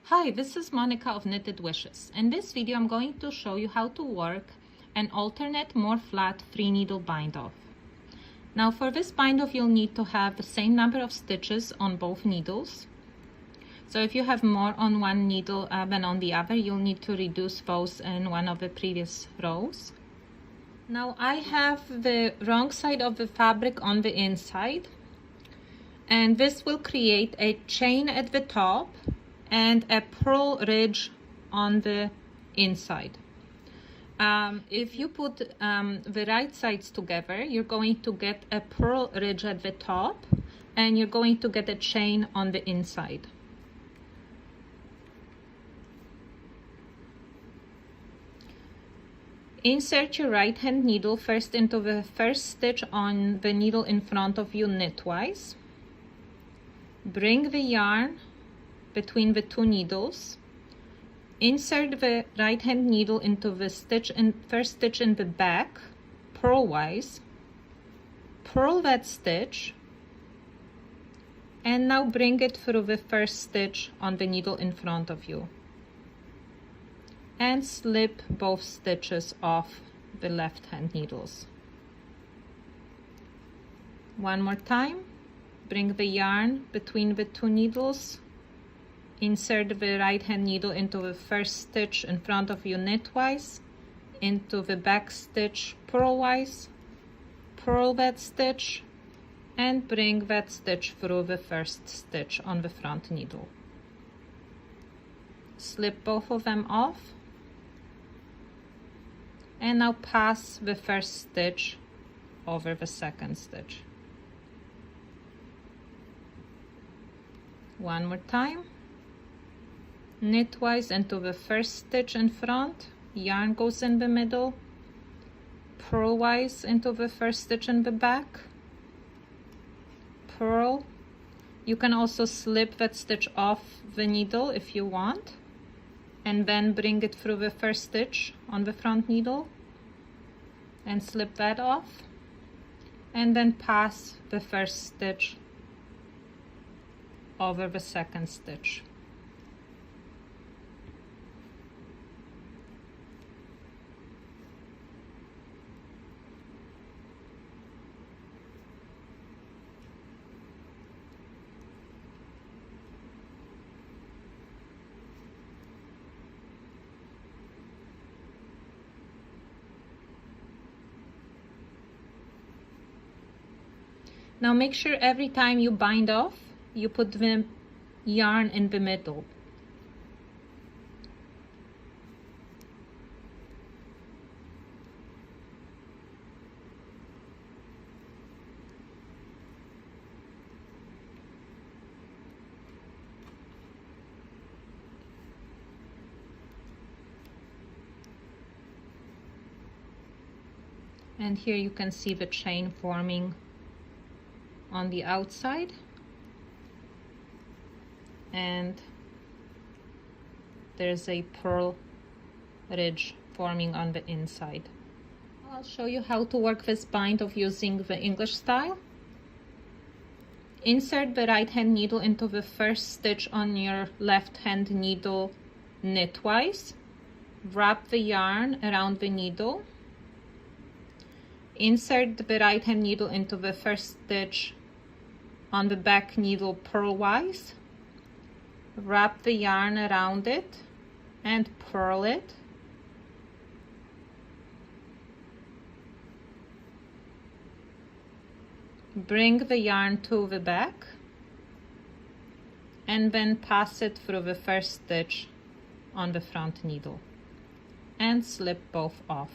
Hi, this is Monica of Knitted Wishes. In this video, I'm going to show you how to work an alternate, more flat 3-needle bind-off. Now for this bind-off, you'll need to have the same number of stitches on both needles. So if you have more on one needle than on the other, you'll need to reduce those in one of the previous rows. Now I have the wrong side of the fabric on the inside, and this will create a chain at the top and a purl ridge on the inside. If you put the right sides together, you're going to get a purl ridge at the top and you're going to get a chain on the inside. Insert your right hand needle first into the first stitch on the needle in front of you knitwise. Bring the yarn between the two needles. Insert the right hand needle into the first stitch in the back, purlwise. Purl that stitch, and now bring it through the first stitch on the needle in front of you. And slip both stitches off the left hand needles. One more time. Bring the yarn between the two needles. Insert the right hand needle into the first stitch in front of you knitwise, into the back stitch purlwise. Purl that stitch and bring that stitch through the first stitch on the front needle. Slip both of them off. And now pass the first stitch over the second stitch. One more time. Knitwise into the first stitch in front, yarn goes in the middle, purlwise into the first stitch in the back, purl. You can also slip that stitch off the needle if you want, and then bring it through the first stitch on the front needle and slip that off, and then pass the first stitch over the second stitch. Now make sure every time you bind off, you put the yarn in the middle. And here you can see the chain forming on the outside, and there's a purl ridge forming on the inside. I'll show you how to work this bind-off using the English style. Insert the right hand needle into the first stitch on your left hand needle knitwise. Wrap the yarn around the needle. Insert the right hand needle into the first stitch on the back needle purlwise. Wrap the yarn around it and purl it. Bring the yarn to the back and then pass it through the first stitch on the front needle and slip both off.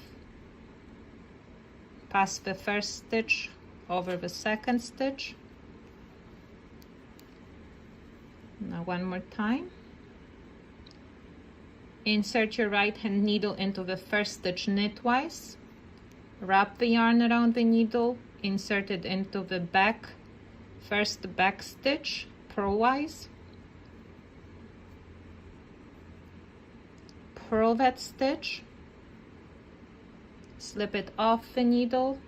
Pass the first stitch over the second stitch. Now one more time. Insert your right hand needle into the first stitch knitwise. Wrap the yarn around the needle, insert it into the first back stitch purlwise. Purl that stitch. Slip it off the needle,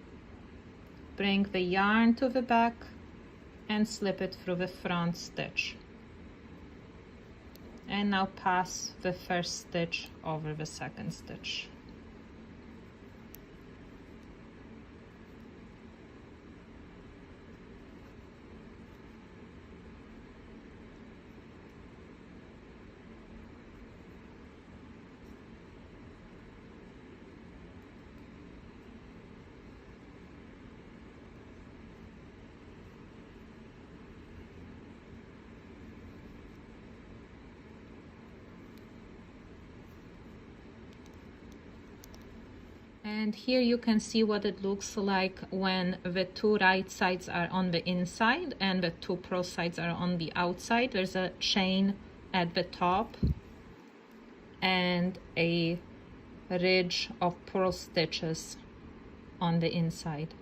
bring the yarn to the back and slip it through the front stitch. And now pass the first stitch over the second stitch. And here you can see what it looks like when the two right sides are on the inside and the two purl sides are on the outside. There's a chain at the top and a ridge of purl stitches on the inside.